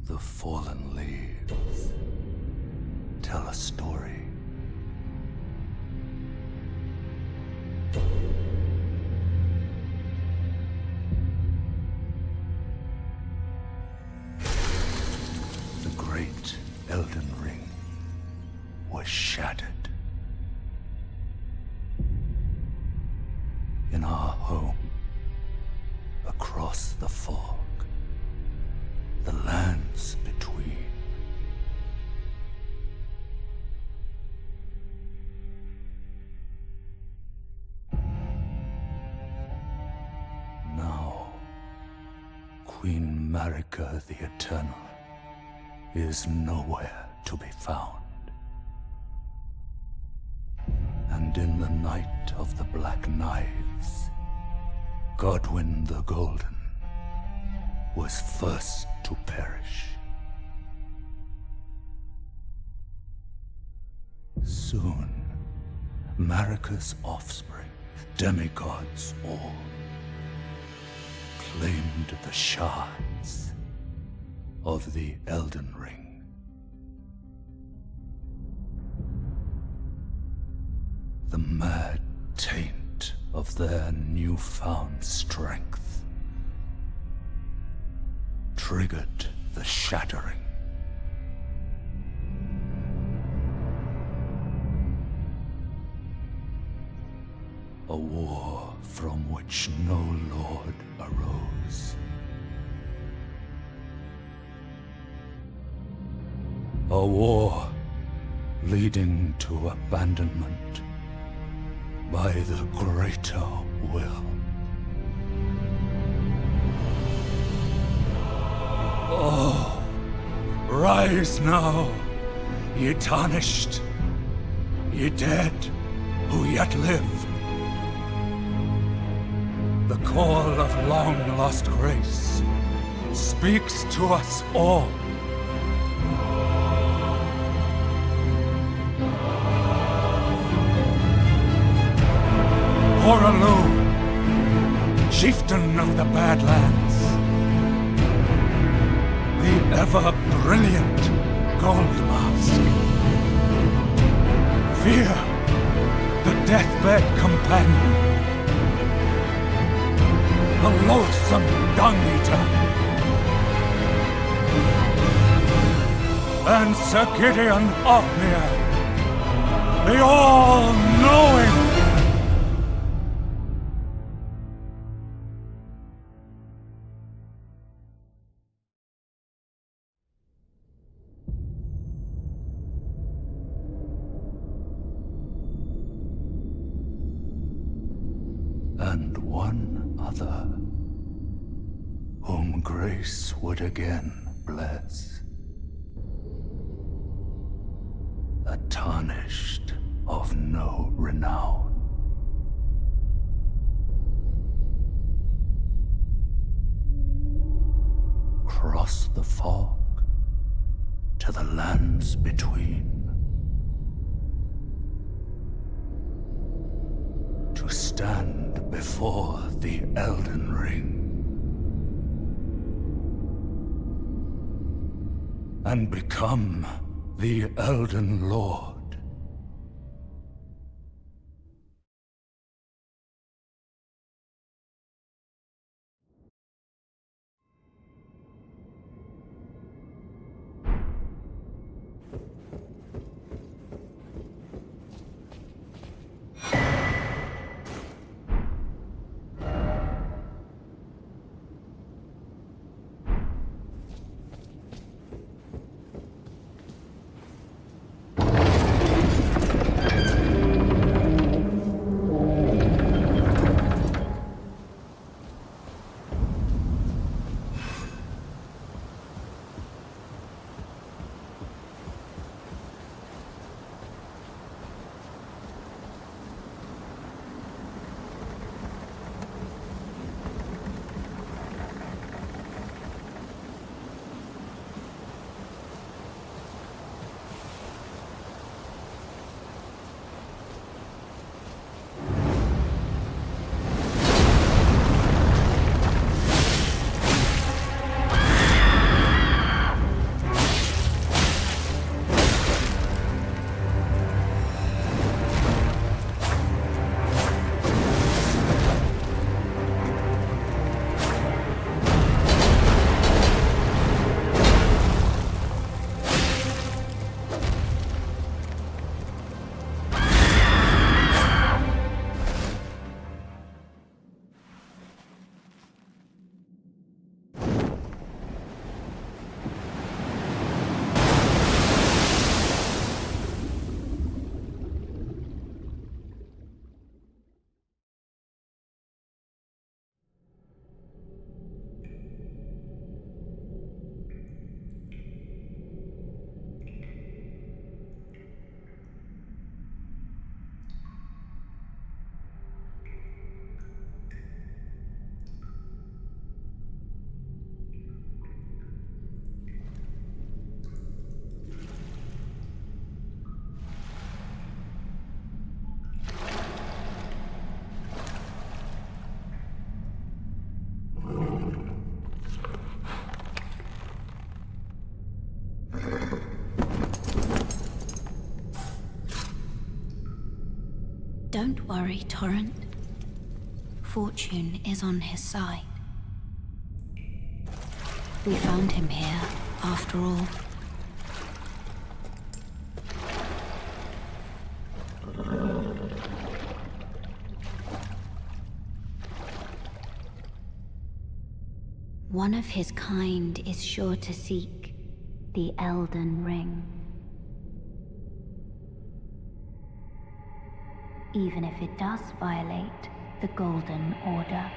The fallen leaves tell a story. The great Elden Ring was shattered. In our home, across the fog, the lands between. Now, Queen Marika the Eternal is nowhere to be found. And in the night of the Black Knives, Godwyn the Golden was first to perish. Soon, Marika's offspring, demigods all, claimed the shards of the Elden Ring. The mad taint of their newfound strength triggered the shattering. A war from which no lord arose. A war leading to abandonment by the greater will. Oh, rise now, ye tarnished, ye dead who yet live. The call of long-lost grace speaks to us all. Horalu, chieftain of the Badlands, the ever-brilliant Gold Mask, Fear, the deathbed companion, the loathsome Dung-Eater, and Sir Gideon Othmere, the all-knowing. And one other, whom grace would again bless. A tarnished of no renown. Cross the fog to the lands between. To stand before the Elden Ring and become the Elden Lord. Don't worry, Torrent. Fortune is on his side. We found him here, after all. One of his kind is sure to seek the Elden Ring. Even if it does violate the Golden Order.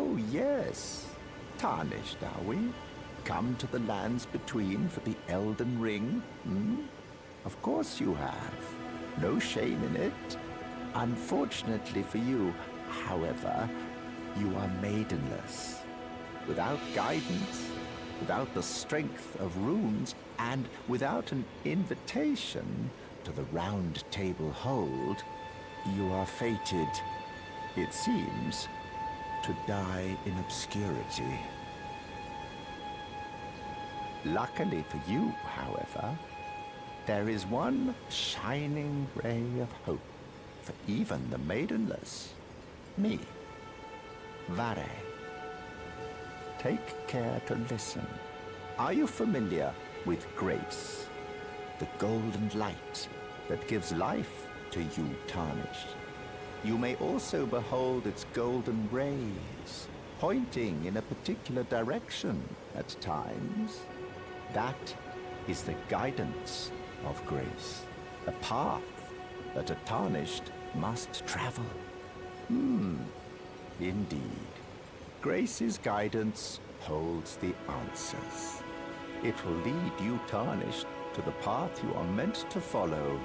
Oh, yes. Tarnished, are we? Come to the lands between for the Elden Ring? Hmm? Of course you have. No shame in it. Unfortunately for you, however, you are maidenless. Without guidance, without the strength of runes, and without an invitation to the Roundtable Hold, you are fated, it seems, to die in obscurity. Luckily for you, however, there is one shining ray of hope for even the maidenless. Me, Varre. Take care to listen. Are you familiar with grace? The golden light that gives life to you tarnished. You may also behold its golden rays, pointing in a particular direction at times. That is the guidance of grace, a path that a tarnished must travel. Indeed. Grace's guidance holds the answers. It will lead you tarnished to the path you are meant to follow,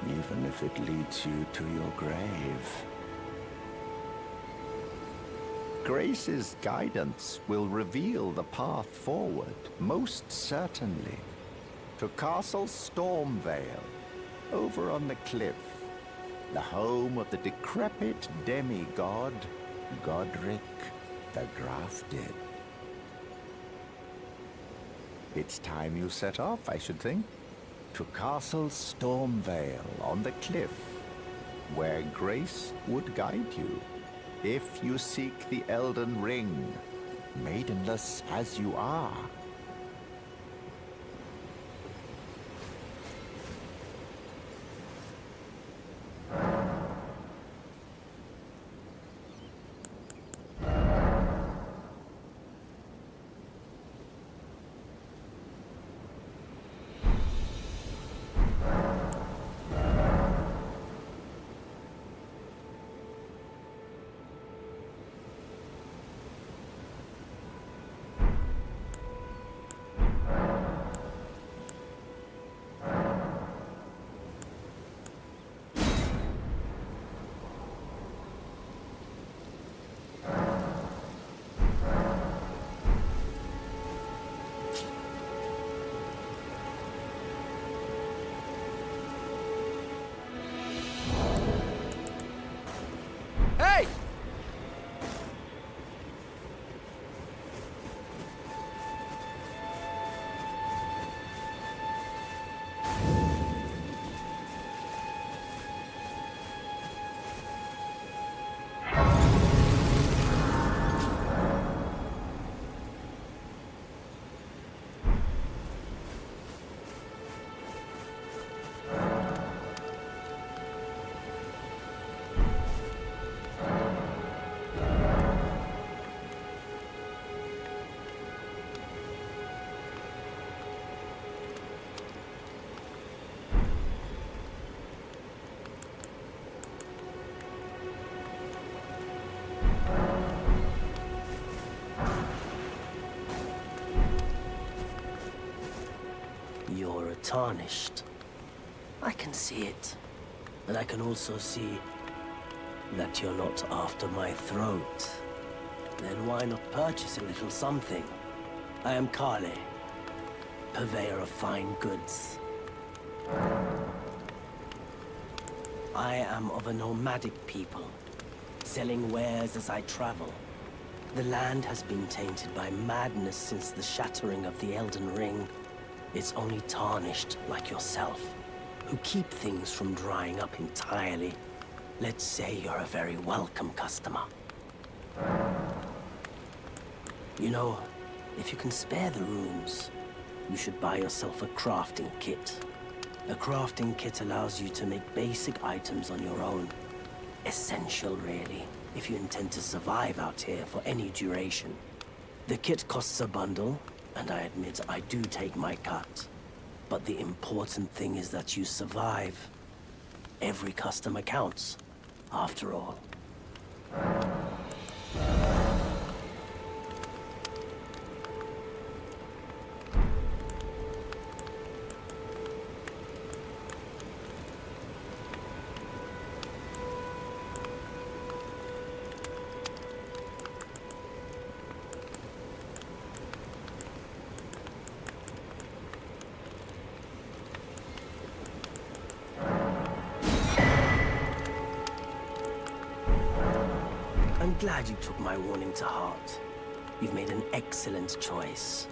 even if it leads you to your grave. Grace's guidance will reveal the path forward, most certainly, to Castle Stormvale, over on the cliff, the home of the decrepit demigod, Godric the Grafted. It's time you set off, I should think, to Castle Stormvale on the cliff, where Grace would guide you, if you seek the Elden Ring, maidenless as you are. You're tarnished. I can see it. But I can also see that you're not after my throat. Then why not purchase a little something? I am Kale, purveyor of fine goods. I am of a nomadic people, selling wares as I travel. The land has been tainted by madness since the shattering of the Elden Ring. It's only tarnished like yourself, who keep things from drying up entirely. Let's say you're a very welcome customer. You know, if you can spare the runes, you should buy yourself a crafting kit. A crafting kit allows you to make basic items on your own. Essential, really, if you intend to survive out here for any duration. The kit costs a bundle, and I admit I do take my cut. But the important thing is that you survive. Every customer counts, after all. glad you took my warning to heart. You've made an excellent choice.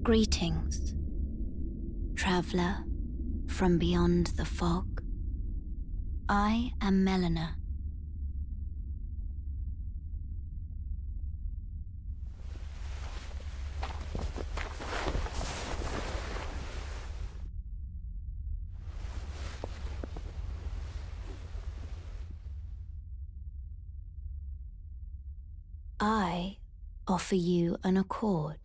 Greetings, traveler from beyond the fog. I am Melina. I offer you an accord.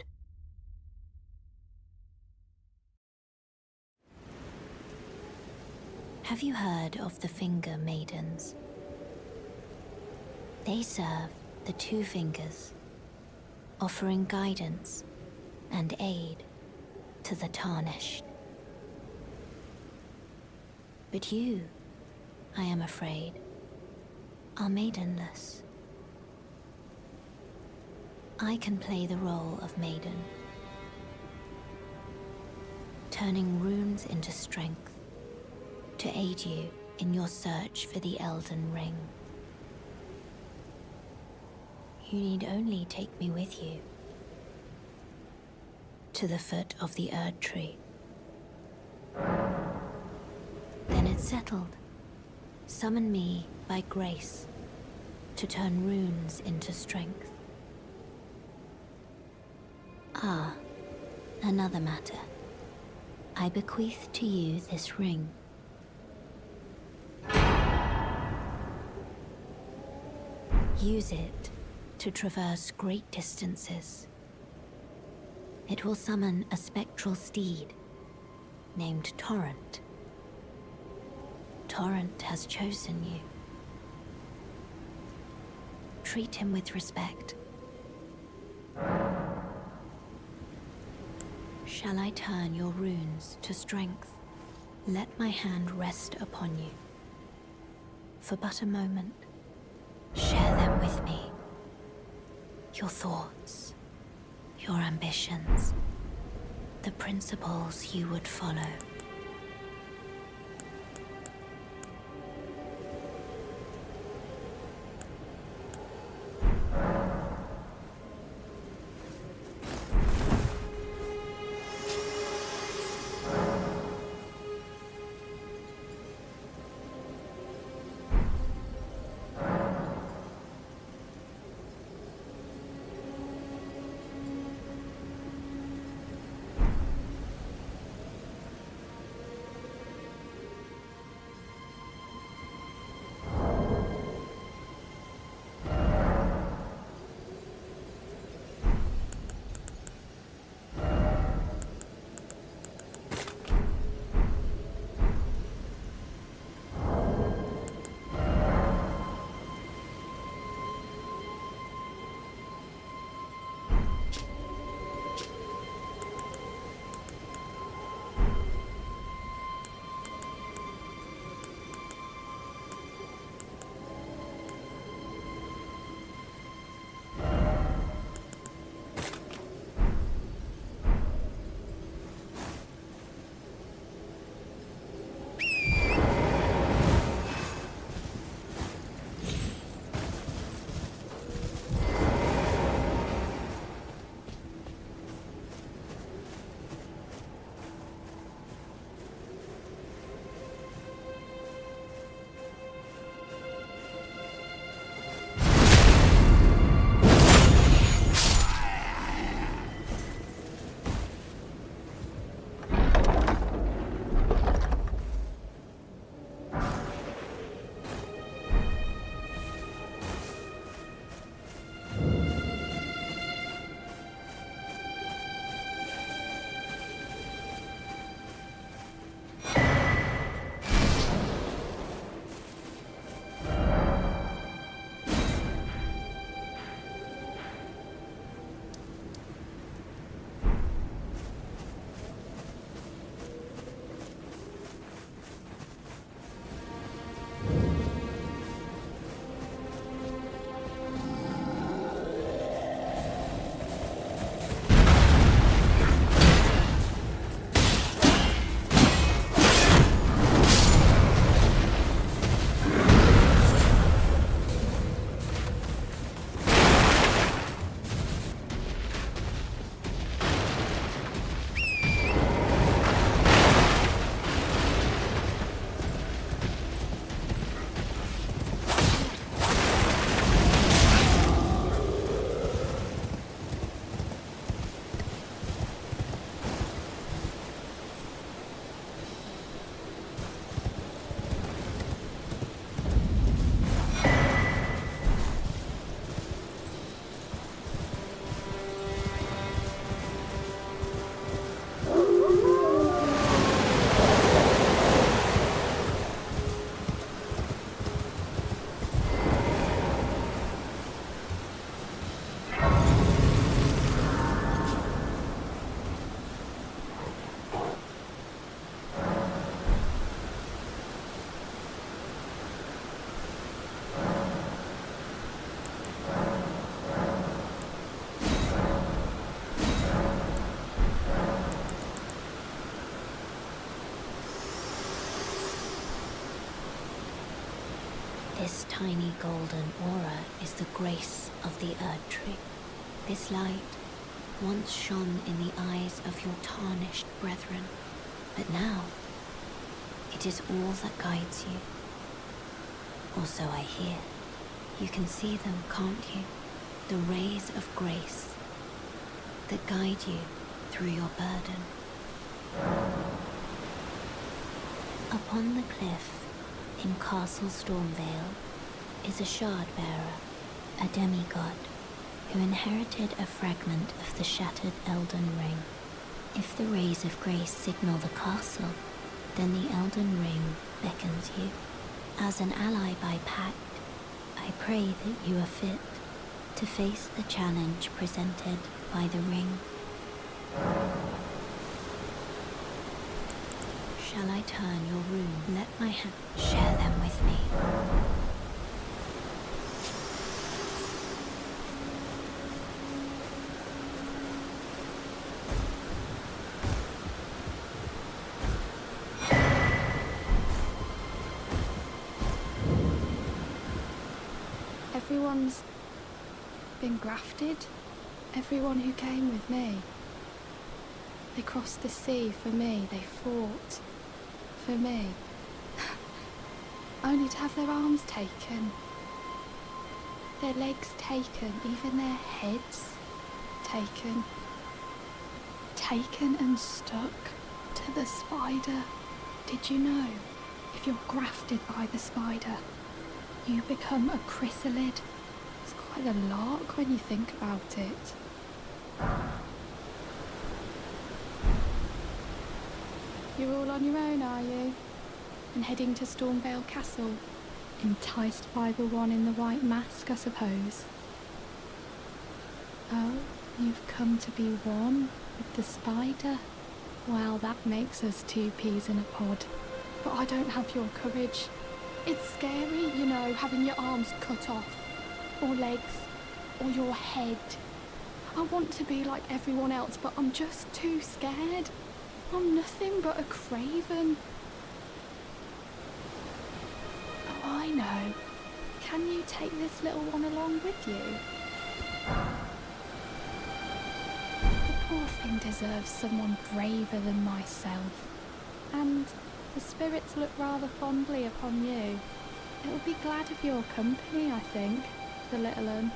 Have you heard of the Finger Maidens? They serve the Two Fingers, offering guidance and aid to the Tarnished. But you, I am afraid, are maidenless. I can play the role of maiden, turning runes into strength to aid you in your search for the Elden Ring. You need only take me with you to the foot of the Erd Tree. Then it's settled. Summon me by grace to turn runes into strength. Ah, another matter. I bequeath to you this ring. Use it to traverse great distances. It will summon a spectral steed named Torrent. Torrent has chosen you. Treat him with respect. Shall I turn your runes to strength? Let my hand rest upon you. For but a moment, share them with me. Your thoughts, your ambitions, the principles you would follow. This tiny golden aura is the grace of the Erd Tree. This light once shone in the eyes of your tarnished brethren, but now it is all that guides you. Or so I hear. You can see them, can't you? The rays of grace that guide you through your burden. Upon the cliff in Castle Stormvale is a shard-bearer, a demigod, who inherited a fragment of the shattered Elden Ring. If the rays of grace signal the castle, then the Elden Ring beckons you. As an ally by pact, I pray that you are fit to face the challenge presented by the ring. shall I turn your rune? Let my hand share them with me. Everyone's been grafted. Everyone who came with me. They crossed the sea for me. They fought for me. Only to have their arms taken. Their legs taken. Even their heads taken. Taken and stuck to the spider. Did you know? If you're grafted by the spider, you become a chrysalid. It's quite a lark when you think about it. You're all on your own, are you? And heading to Stormvale Castle? Enticed by the one in the white mask, I suppose. Oh, you've come to be one with the spider? Well, that makes us two peas in a pod. But I don't have your courage. It's scary, you know, having your arms cut off, or legs, or your head. I want to be like everyone else, but I'm just too scared. I'm nothing but a craven. Oh, I know. Can you take this little one along with you? The poor thing deserves someone braver than myself. And the spirits look rather fondly upon you. It'll be glad of your company, I think, the little un.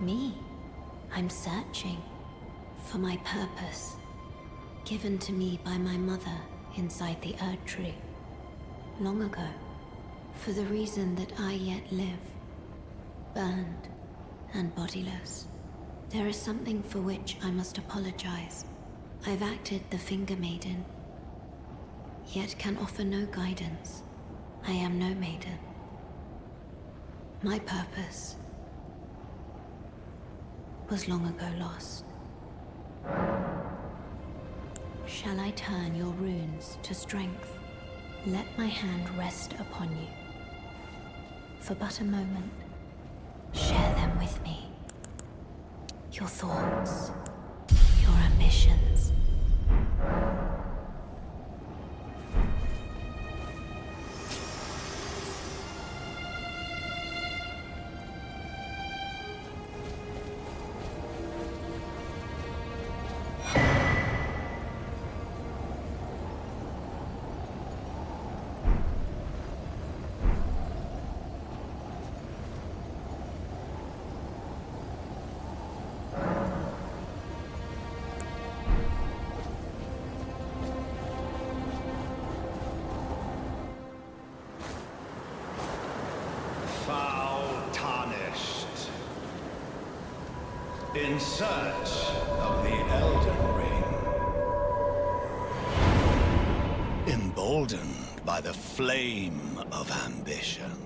Me? I'm searching for my purpose, given to me by my mother inside the Erd Tree, long ago, for the reason that I yet live, burned and bodiless. There is something for which I must apologize. I've acted the Finger Maiden, yet can offer no guidance. I am no maiden. My purpose was long ago lost. shall I turn your runes to strength? Let my hand rest upon you. For but a moment, share them with me. Your thoughts, your ambitions. In search of the Elden Ring. Emboldened by the flame of ambition.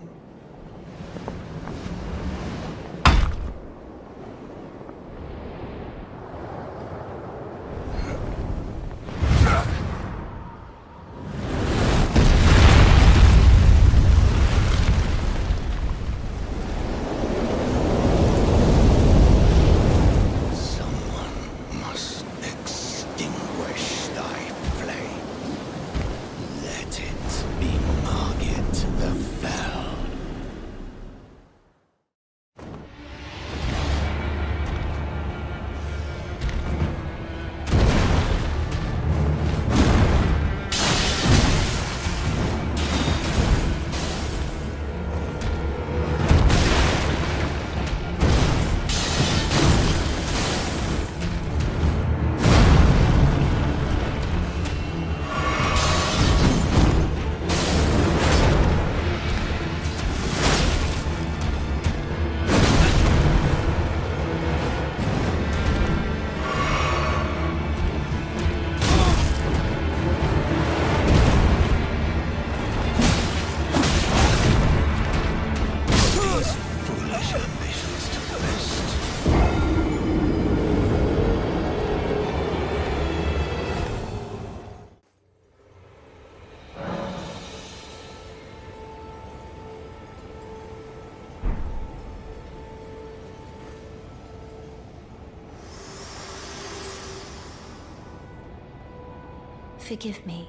Forgive me.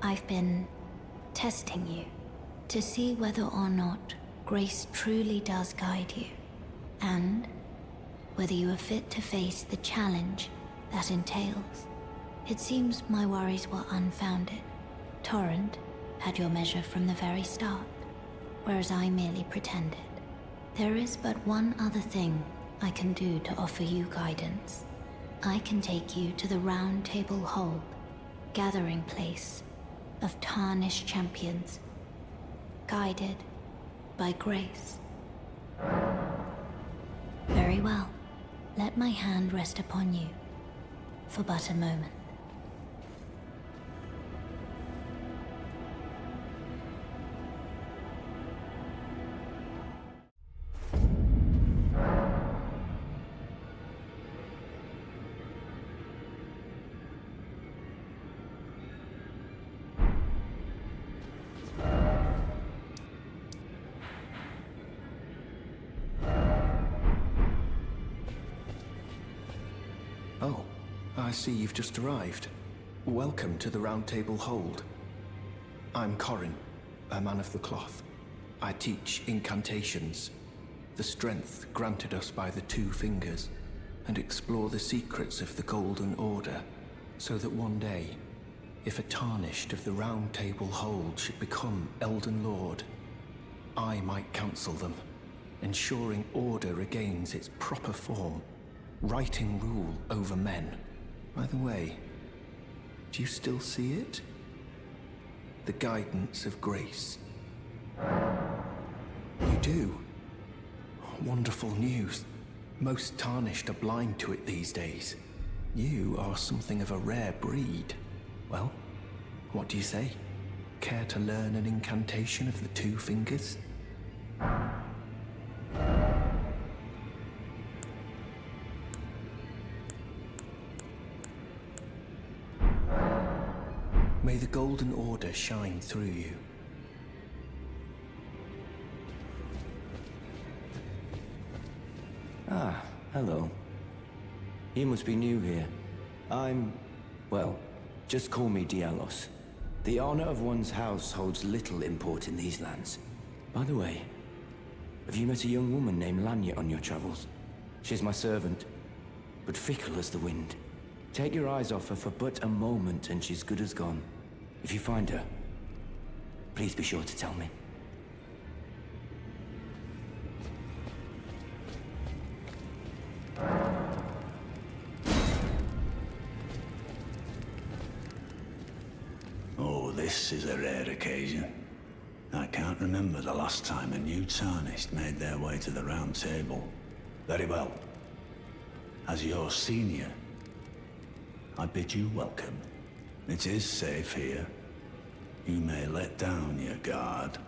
I've been testing you to see whether or not grace truly does guide you, and whether you are fit to face the challenge that entails. It seems my worries were unfounded. Torrent had your measure from the very start, whereas I merely pretended. There is but one other thing I can do to offer you guidance. I can take you to the Roundtable Hold, gathering place of tarnished champions, guided by grace. Very well. Let my hand rest upon you for but a moment. Oh, I see you've just arrived. Welcome to the Roundtable Hold. I'm Corin, a man of the cloth. I teach incantations, the strength granted us by the two fingers, and explore the secrets of the Golden Order, so that one day, if a tarnished of the Roundtable Hold should become Elden Lord, I might counsel them, ensuring order regains its proper form, righting rule over men. By the way, do you still see it? The guidance of grace. You do? Wonderful news. Most tarnished are blind to it these days. You are something of a rare breed. Well, what do you say? Care to learn an incantation of the two fingers? May the Golden Order shine through you. Ah, hello. You must be new here. Well, just call me Dialos. The honor of one's house holds little import in these lands. By the way, have you met a young woman named Lanya on your travels? She's my servant, but fickle as the wind. Take your eyes off her for but a moment and she's good as gone. If you find her, please be sure to tell me. Oh, this is a rare occasion. I can't remember the last time a new Tarnished made their way to the Round Table. Very well. As your senior, I bid you welcome. It is safe here. You may let down your guard.